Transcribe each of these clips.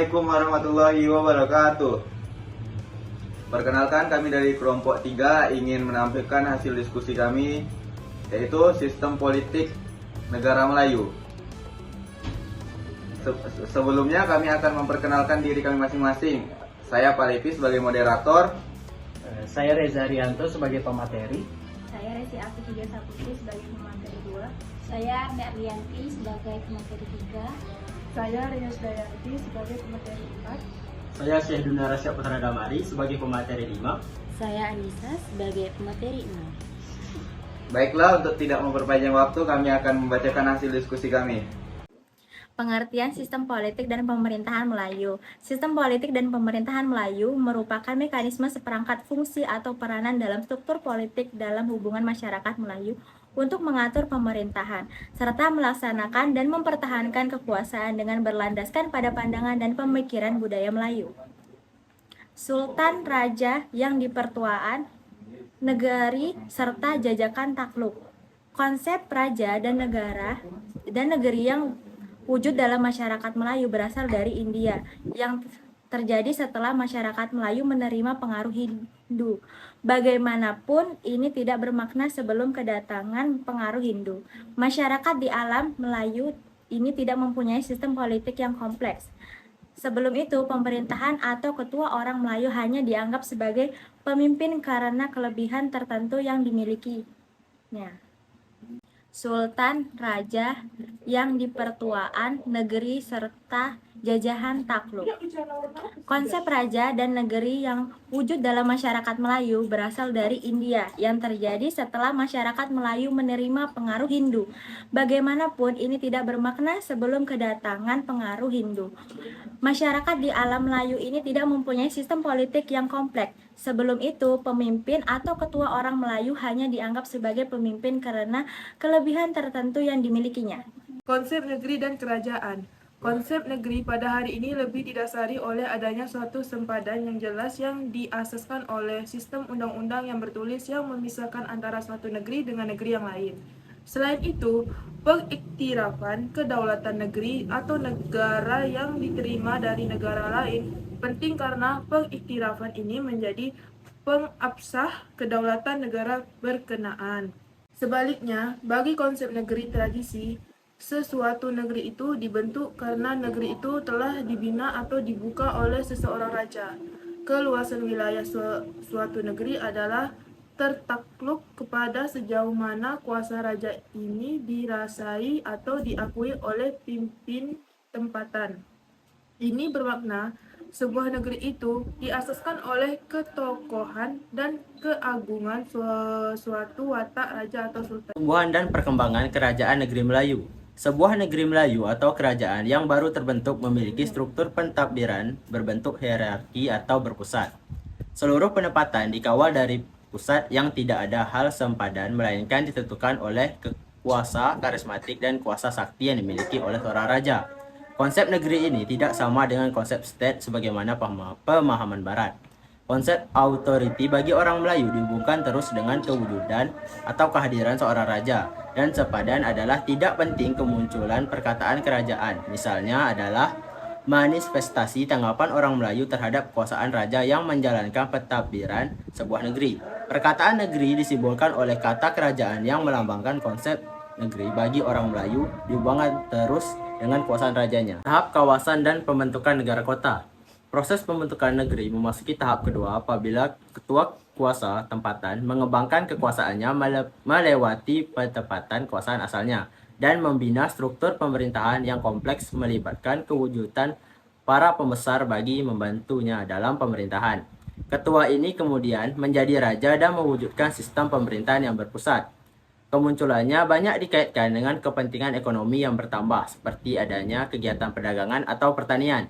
Assalamualaikum warahmatullahi wabarakatuh. Perkenalkan, kami dari kelompok 3 ingin menampilkan hasil diskusi kami, yaitu sistem politik negara Melayu. Sebelumnya kami akan memperkenalkan diri kami masing-masing. Saya Pak Levi sebagai moderator. Saya Reza Rianto sebagai pemateri. Saya Resi Afi Tiga Saputri sebagai pemateri 2. Saya Merlianti sebagai pemateri 3. Saya Rias Dayanti sebagai pemateri 4. Saya Syekh Dunara Putra Damari sebagai pemateri 5. Saya Anissa sebagai pemateri 6. Baiklah, untuk tidak memperpanjang waktu, kami akan membacakan hasil diskusi kami. Pengertian sistem politik dan pemerintahan Melayu. Sistem politik dan pemerintahan Melayu merupakan mekanisme seperangkat fungsi atau peranan dalam struktur politik dalam hubungan masyarakat Melayu untuk mengatur pemerintahan, serta melaksanakan dan mempertahankan kekuasaan dengan berlandaskan pada pandangan dan pemikiran budaya Melayu. Sultan, raja yang dipertuaan, negari, serta jajakan takluk. Konsep raja dan negara dan negeri yang wujud dalam masyarakat Melayu berasal dari India, yang terjadi setelah masyarakat Melayu menerima pengaruh Hindu. Bagaimanapun, ini tidak bermakna sebelum kedatangan pengaruh Hindu. Masyarakat di alam Melayu ini tidak mempunyai sistem politik yang kompleks. Sebelum itu, pemerintahan atau ketua orang Melayu hanya dianggap sebagai pemimpin karena kelebihan tertentu yang dimilikinya. Sultan, raja yang dipertuaan, negeri, serta jajahan takluk. Konsep raja dan negeri yang wujud dalam masyarakat Melayu berasal dari India, yang terjadi setelah masyarakat Melayu menerima pengaruh Hindu. Bagaimanapun, ini tidak bermakna sebelum kedatangan pengaruh Hindu. Masyarakat di alam Melayu ini tidak mempunyai sistem politik yang kompleks. Sebelum itu, pemimpin atau ketua orang Melayu hanya dianggap sebagai pemimpin karena kelebihan tertentu yang dimilikinya. Konsep negeri dan kerajaan. Konsep negeri pada hari ini lebih didasari oleh adanya suatu sempadan yang jelas yang diasaskan oleh sistem undang-undang yang bertulis yang memisahkan antara suatu negeri dengan negeri yang lain. Selain itu, pengiktirafan kedaulatan negeri atau negara yang diterima dari negara lain penting karena pengiktirafan ini menjadi pengabsah kedaulatan negara berkenaan. Sebaliknya, bagi konsep negeri tradisi, sesuatu negeri itu dibentuk karena negeri itu telah dibina atau dibuka oleh seseorang raja. Keluasan wilayah suatu negeri adalah tertakluk kepada sejauh mana kuasa raja ini dirasai atau diakui oleh pimpin tempatan. Ini bermakna sebuah negeri itu diasaskan oleh ketokohan dan keagungan suatu watak raja atau sultan. Tumbuhan dan perkembangan kerajaan negeri Melayu. Sebuah negeri Melayu atau kerajaan yang baru terbentuk memiliki struktur pentadbiran berbentuk hierarki atau berpusat. Seluruh penempatan dikawal dari pusat yang tidak ada hal sempadan, melainkan ditentukan oleh kuasa karismatik dan kuasa sakti yang dimiliki oleh seorang raja. Konsep negeri ini tidak sama dengan konsep state sebagaimana pemahaman barat. Konsep authority bagi orang Melayu dihubungkan terus dengan kewujudan atau kehadiran seorang raja, dan sepadan adalah tidak penting kemunculan perkataan kerajaan. Misalnya adalah manifestasi tanggapan orang Melayu terhadap kekuasaan raja yang menjalankan pentadbiran sebuah negeri. Perkataan negeri disimbolkan oleh kata kerajaan yang melambangkan konsep negeri bagi orang Melayu dihubungkan terus dengan kekuasaan rajanya. Tahap kawasan dan pembentukan negara kota. Proses pembentukan negeri memasuki tahap kedua apabila ketua kuasa tempatan mengembangkan kekuasaannya melewati penempatan kekuasaan asalnya dan membina struktur pemerintahan yang kompleks melibatkan kewujudan para pembesar bagi membantunya dalam pemerintahan. Ketua ini kemudian menjadi raja dan mewujudkan sistem pemerintahan yang berpusat. Kemunculannya banyak dikaitkan dengan kepentingan ekonomi yang bertambah, seperti adanya kegiatan perdagangan atau pertanian.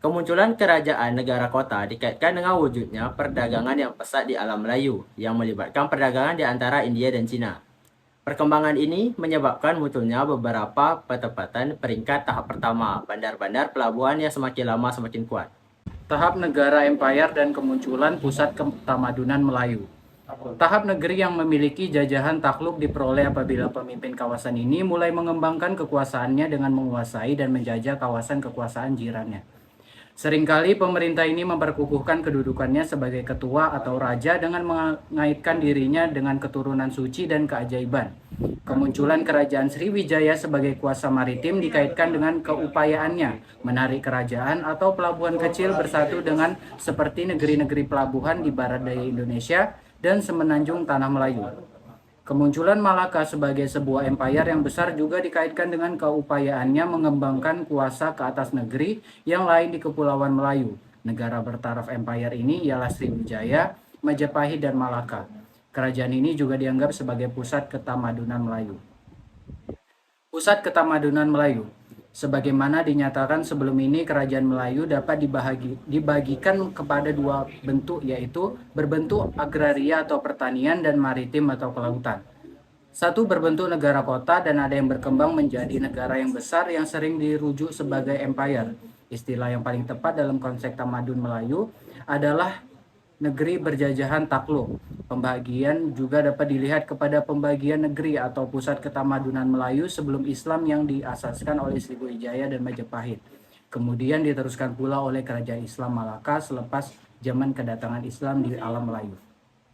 Kemunculan kerajaan negara kota dikaitkan dengan wujudnya perdagangan yang pesat di alam Melayu, yang melibatkan perdagangan di antara India dan Cina. Perkembangan ini menyebabkan munculnya beberapa penempatan peringkat tahap pertama, bandar-bandar pelabuhan yang semakin lama semakin kuat. Tahap negara empire dan kemunculan pusat ketamadunan Melayu. Tahap negeri yang memiliki jajahan takluk diperoleh apabila pemimpin kawasan ini mulai mengembangkan kekuasaannya dengan menguasai dan menjajah kawasan kekuasaan jirannya. Seringkali pemerintah ini memperkukuhkan kedudukannya sebagai ketua atau raja dengan mengaitkan dirinya dengan keturunan suci dan keajaiban. Kemunculan kerajaan Sriwijaya sebagai kuasa maritim dikaitkan dengan keupayaannya menarik kerajaan atau pelabuhan kecil bersatu dengan seperti negeri-negeri pelabuhan di barat daya Indonesia dan semenanjung Tanah Melayu. Kemunculan Malaka sebagai sebuah empire yang besar juga dikaitkan dengan keupayaannya mengembangkan kuasa ke atas negeri yang lain di Kepulauan Melayu. Negara bertaraf empire ini ialah Sriwijaya, Majapahit, dan Malaka. Kerajaan ini juga dianggap sebagai pusat ketamadunan Melayu. Pusat ketamadunan Melayu. Sebagaimana dinyatakan sebelum ini, kerajaan Melayu dapat dibagikan kepada dua bentuk, yaitu berbentuk agraria atau pertanian dan maritim atau kelautan. Satu berbentuk negara kota dan ada yang berkembang menjadi negara yang besar yang sering dirujuk sebagai empire. Istilah yang paling tepat dalam konsep tamadun Melayu adalah negeri berjajahan takluk. Pembagian juga dapat dilihat kepada pembagian negeri atau pusat ketamadunan Melayu sebelum Islam yang diasaskan oleh Sriwijaya dan Majapahit. Kemudian diteruskan pula oleh kerajaan Islam Malaka selepas zaman kedatangan Islam di alam Melayu.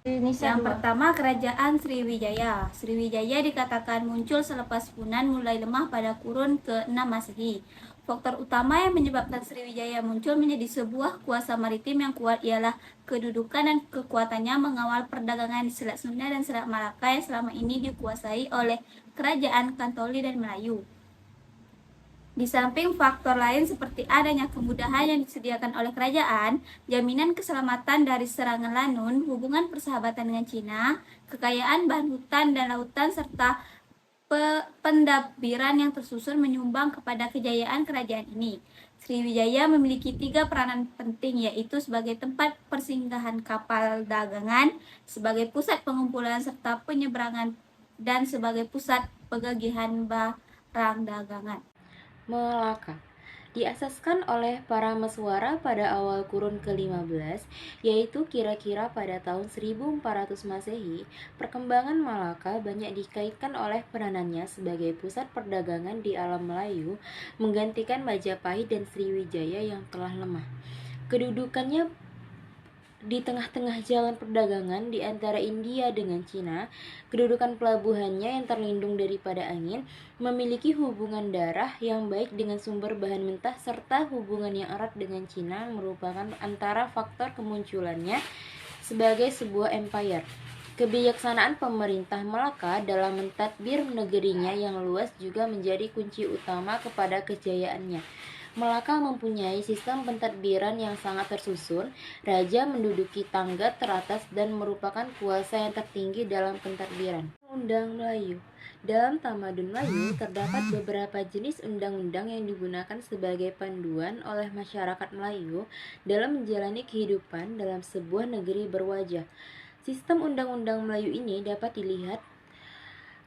Yang pertama, kerajaan Sriwijaya. Sriwijaya dikatakan muncul selepas Punan mulai lemah pada kurun ke-6 Masehi. Faktor utama yang menyebabkan Sriwijaya muncul menjadi sebuah kuasa maritim yang kuat ialah kedudukan dan kekuatannya mengawal perdagangan di Selat Sunda dan Selat Malaka yang selama ini dikuasai oleh kerajaan Kantoli dan Melayu. Di samping faktor lain seperti adanya kemudahan yang disediakan oleh kerajaan, jaminan keselamatan dari serangan Lanun, hubungan persahabatan dengan Cina, kekayaan bahan hutan dan lautan, serta pendabbiran yang tersusun menyumbang kepada kejayaan kerajaan ini. Sriwijaya memiliki 3 peranan penting, yaitu sebagai tempat persinggahan kapal dagangan, sebagai pusat pengumpulan serta penyeberangan, dan sebagai pusat pegagihan barang dagangan. Melaka diasaskan oleh para Meswara pada awal kurun ke-15, yaitu kira-kira pada tahun 1400 Masehi. Perkembangan Malaka banyak dikaitkan oleh peranannya sebagai pusat perdagangan di alam Melayu, menggantikan Majapahit dan Sriwijaya yang telah lemah. Kedudukannya di tengah-tengah jalan perdagangan di antara India dengan Cina, kedudukan pelabuhannya yang terlindung daripada angin, memiliki hubungan darah yang baik dengan sumber bahan mentah, serta hubungan yang erat dengan Cina merupakan antara faktor kemunculannya sebagai sebuah empire. Kebijaksanaan pemerintah Malaka dalam mentadbir negerinya yang luas juga menjadi kunci utama kepada kejayaannya. Malaka mempunyai sistem pentadbiran yang sangat tersusun. Raja menduduki tangga teratas dan merupakan kuasa yang tertinggi dalam pentadbiran. Undang Melayu. Dalam tamadun Melayu terdapat beberapa jenis undang-undang yang digunakan sebagai panduan oleh masyarakat Melayu dalam menjalani kehidupan dalam sebuah negeri berwajah. Sistem undang-undang Melayu ini dapat dilihat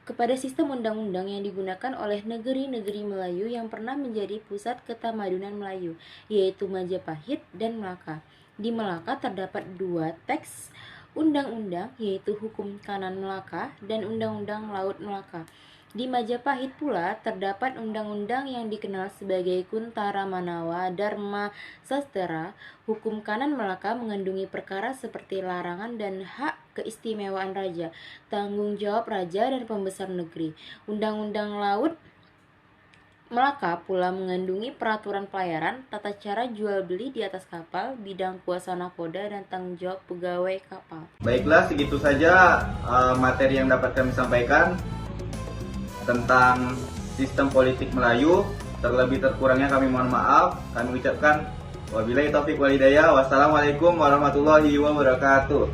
kepada sistem undang-undang yang digunakan oleh negeri-negeri Melayu yang pernah menjadi pusat ketamadunan Melayu, yaitu Majapahit dan Melaka. Di Melaka terdapat 2 teks undang-undang, yaitu Hukum Kanan Melaka dan Undang-Undang Laut Melaka. Di Majapahit pula terdapat undang-undang yang dikenal sebagai Kuntara Manawa Dharma Sastera. Hukum Kanan Melaka mengandungi perkara seperti larangan dan hak keistimewaan raja, tanggung jawab raja dan pembesar negeri. Undang-undang Laut Melaka pula mengandungi peraturan pelayaran, tata cara jual beli di atas kapal, bidang kuasa nakoda, dan tanggung jawab pegawai kapal. Baiklah, segitu saja materi yang dapat kami sampaikan tentang sistem politik Melayu. Terlebih terkurangnya kami mohon maaf. Kami ucapkan wabillahi taufiq wal hidayah. Wassalamualaikum warahmatullahi wabarakatuh.